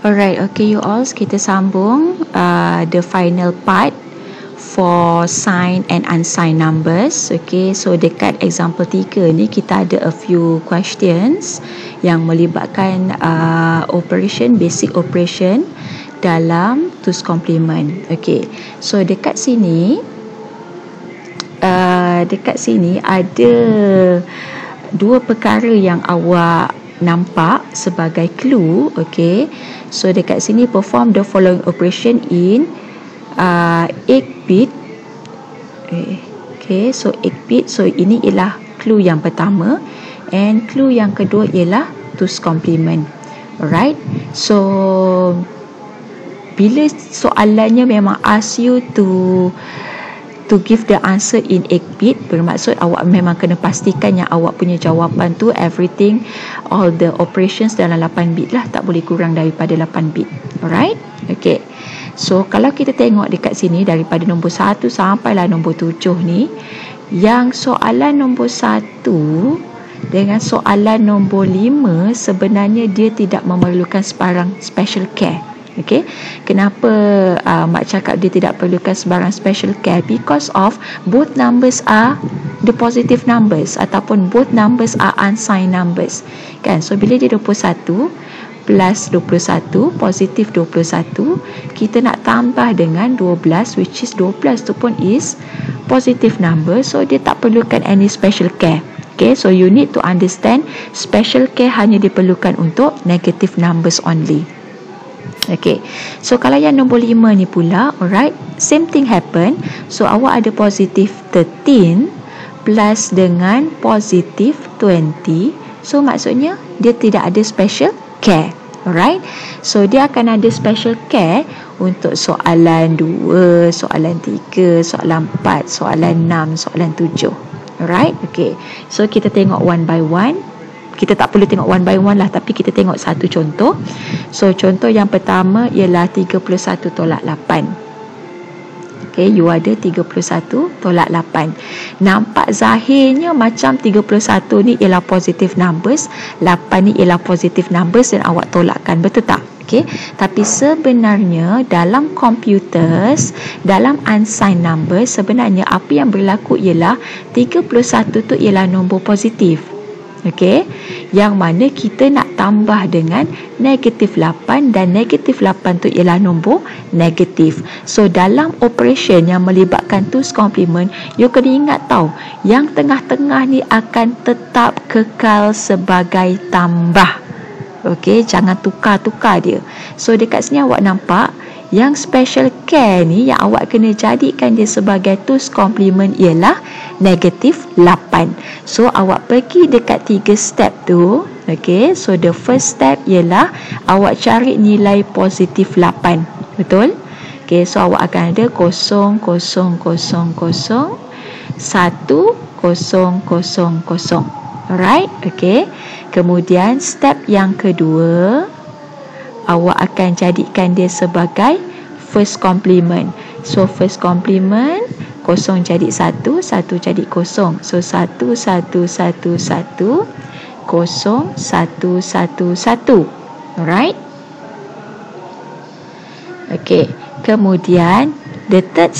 Alright, okay you all, kita sambung the final part for signed and unsigned numbers. Okay, so dekat example 3 ni kita ada a few questions yang melibatkan basic operation dalam two's complement. Okay, so dekat sini ada dua perkara yang awak nampak sebagai clue. Okay, so dekat sini perform the following operation in 8-bit. Okay, so 8-bit. So ini ialah clue yang pertama, and clue yang kedua ialah two's complement. Alright, so bila soalannya memang ask you to give the answer in 8-bit, bermaksud awak memang kena pastikan yang awak punya jawapan tu everything, all the operations dalam 8-bit lah, tak boleh kurang daripada 8-bit. Alright, okay. So kalau kita tengok dekat sini daripada nombor 1 sampailah nombor 7 ni, yang soalan nombor 1 dengan soalan nombor 5 sebenarnya dia tidak memerlukan sebarang special care. Okay, kenapa Mak cakap dia tidak perlukan sebarang special care? Because of both numbers are the positive numbers ataupun both numbers are unsigned numbers. Kan? So bila dia 21 plus 21 positif 21, kita nak tambah dengan 12, which is 12 tu pun is positive number, so dia tak perlukan any special care. Okay, so you need to understand special care hanya diperlukan untuk negative numbers only. Okay, so kalau yang nombor 5 ni pula, alright, same thing happen. So awak ada positif 13 plus dengan positif 20, so maksudnya dia tidak ada special care. Alright, so dia akan ada special care untuk soalan 2, soalan 3, soalan 4, soalan 6, soalan 7. Alright, okay, so kita tengok one by one. Kita tak perlu tengok one by one lah, tapi kita tengok satu contoh. So contoh yang pertama ialah 31 tolak 8. Okay, you ada 31 tolak 8. Nampak zahirnya macam 31 ni ialah positive numbers, 8 ni ialah positive numbers dan awak tolakkan, betul tak? Okay, tapi sebenarnya dalam computers, dalam unsigned numbers, sebenarnya apa yang berlaku ialah 31 tu ialah nombor positif. Okay, yang mana kita nak tambah dengan negatif 8, dan negatif 8 tu ialah nombor negatif. So dalam operation yang melibatkan two's complement, you kena ingat tau, yang tengah-tengah ni akan tetap kekal sebagai tambah. Okay, jangan tukar-tukar dia. So dekat sini awak nampak yang special care ni yang awak kena jadikan dia sebagai two's complement ialah negatif 8. So awak pergi dekat 3 step tu. Okay, so the first step ialah awak cari nilai positif 8. Betul? Okay, so awak akan ada 0, 0, 0, 0, 1, 0, 0, 0. Alright, okay. Kemudian step yang kedua, awak akan jadikan dia sebagai first complement. So first complement, 0 jadi 1, 1 jadi 0. So 1, 1, 1, 1, 0, 1, 1, 1. Alright. Okay. Kemudian the third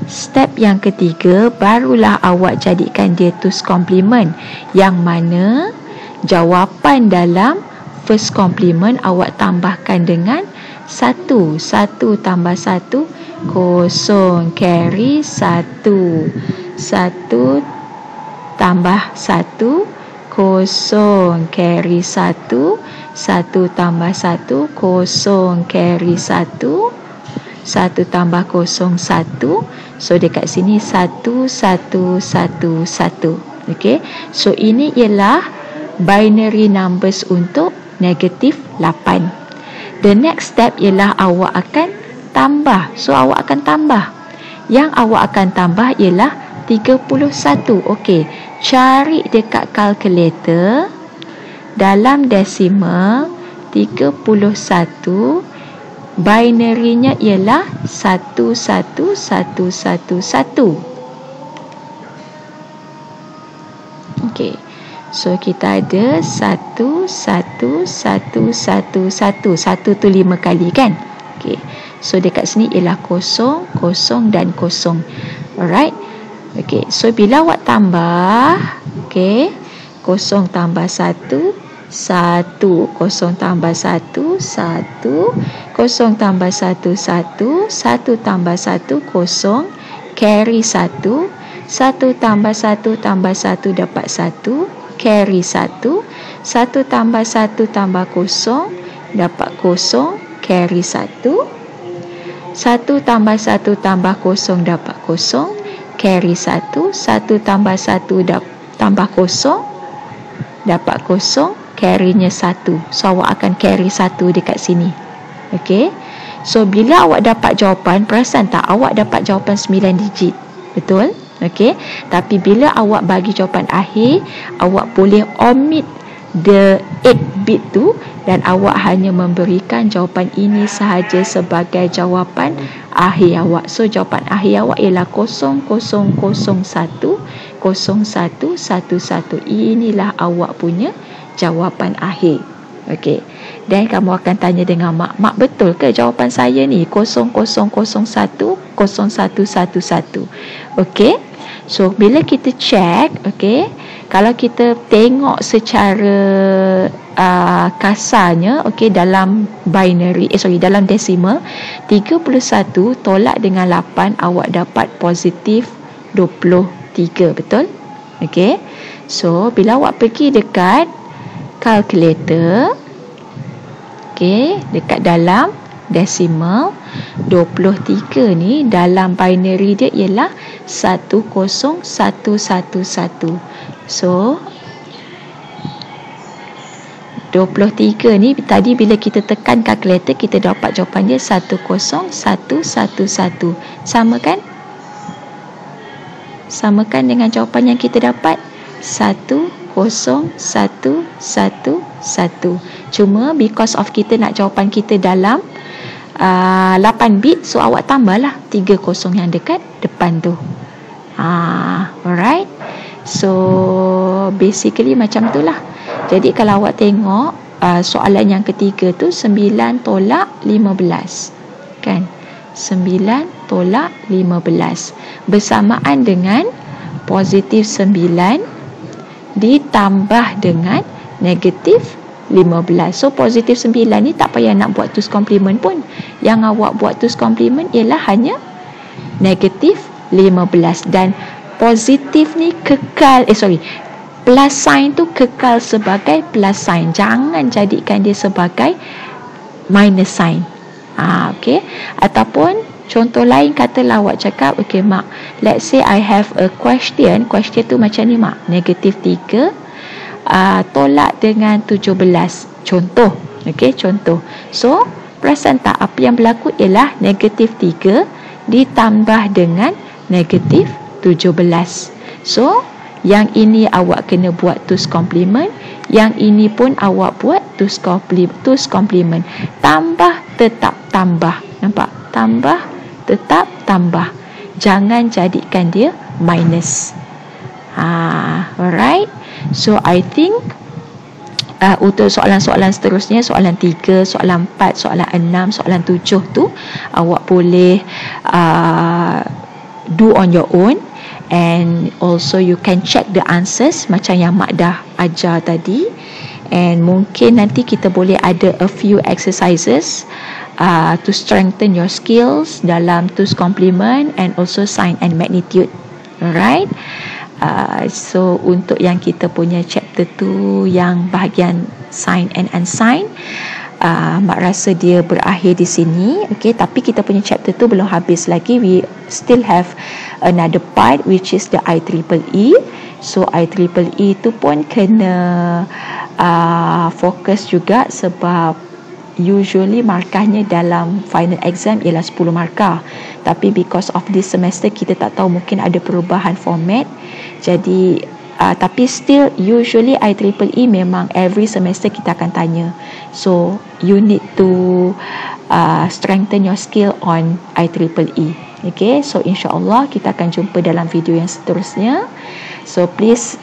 step yang ketiga, barulah awak jadikan dia two's complement, yang mana jawapan dalam first complement awak tambahkan dengan 1 tambah 1, 0 carry 1, 1 tambah 1, 0 carry 1, 1 tambah 1, 0 carry 1, 1 tambah 0, 1. So dekat sini 1, 1, 1, 1. Okay, so ini ialah binary numbers untuk negatif 8. The next step ialah awak akan tambah. So awak akan tambah. Yang awak akan tambah ialah 31. Okey, cari dekat kalkulator dalam desimal 31, binary-nya ialah 11111. Okey, So kita ada 1, 1, 1, 1, 1. 1 tu 5 kali kan. Okay. So dekat sini ialah 0, 0 dan 0. Alright. Okay. So bila awak tambah, okay, 0 tambah 1, 1, 0 tambah 1, 1, 0 tambah 1, 1, 1 tambah 1, 0, carry 1, 1 tambah 1 tambah 1 dapat 1, carry 1, 1 tambah 1 tambah 0 dapat 0, carry 1, 1 tambah 1 tambah 0 dapat 0, carry 1, 1 tambah 1 tambah 0 dapat 0, carry-nya 1. So awak akan carry 1 dekat sini. Okey. So bila awak dapat jawapan, perasan tak awak dapat jawapan 9 digit. Betul? Okey. Tapi bila awak bagi jawapan akhir, awak boleh omit the 8 bit tu dan awak hanya memberikan jawapan ini sahaja sebagai jawapan akhir awak. So jawapan akhir awak ialah 0001 0111. Inilah awak punya jawapan akhir. Okey. Dan kamu akan tanya dengan mak, betul ke jawapan saya ni 0001 0111? Okey. So bila kita check, okey, kalau kita tengok secara kasarnya, okey, dalam binary, dalam decimal, 31 tolak dengan 8 awak dapat positif 23, betul? Okey. So bila awak pergi dekat calculator, okey, dekat dalam decimal, 23 ni dalam binary dia ialah 10111. So 23 ni tadi bila kita tekan calculator kita dapat jawapan dia 10111. Sama kan? Samakan dengan jawapan yang kita dapat 10111. Cuma because of kita nak jawapan kita dalam 8 bit, so awak tambahlah 30 yang dekat depan tu. Alright. So basically macam tu lah. Jadi kalau awak tengok soalan yang ketiga tu 9 tolak 15 kan, 9 tolak 15 bersamaan dengan positif 9 ditambah dengan negatif 15. So positif 9 ni tak payah nak buat twos complement pun. Yang awak buat twos complement ialah hanya negatif 15. Dan positif ni kekal, plus sign tu kekal sebagai plus sign. Jangan jadikan dia sebagai minus sign. Okay. Ataupun contoh lain, katalah awak cakap, okay mak, let's say I have a question tu macam ni mak, negatif 3 tolak dengan 17, contoh. Okey, contoh. So perasan tak apa yang berlaku ialah negatif 3 ditambah dengan negatif 17. So yang ini awak kena buat twos complement, yang ini pun awak buat twos complement. Tambah tetap tambah. Nampak? Tambah tetap tambah. Jangan jadikan dia minus. Alright. So I think untuk soalan-soalan seterusnya, soalan 3, soalan 4, soalan 6, soalan 7 tu awak boleh do on your own, and also you can check the answers macam yang mak dah ajar tadi. And mungkin nanti kita boleh ada a few exercises to strengthen your skills dalam twos complement and also sign and magnitude. Alright. So untuk yang kita punya chapter tu, yang bahagian sign and unsign, mak rasa dia berakhir di sini. Okay, tapi kita punya chapter tu belum habis lagi. We still have another part which is the IEEE. So IEEE tu pun kena fokus juga, sebab usually markahnya dalam final exam ialah 10 markah. Tapi because of this semester kita tak tahu, mungkin ada perubahan format. Jadi tapi still usually IEEE memang every semester kita akan tanya. So you need to strengthen your skill on IEEE. Okay, so insyaAllah kita akan jumpa dalam video yang seterusnya. So please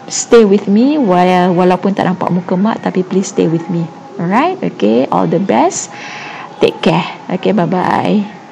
stay with me walaupun tak nampak muka mak, tapi please stay with me. Alright, okay, all the best, take care. Okay, bye bye.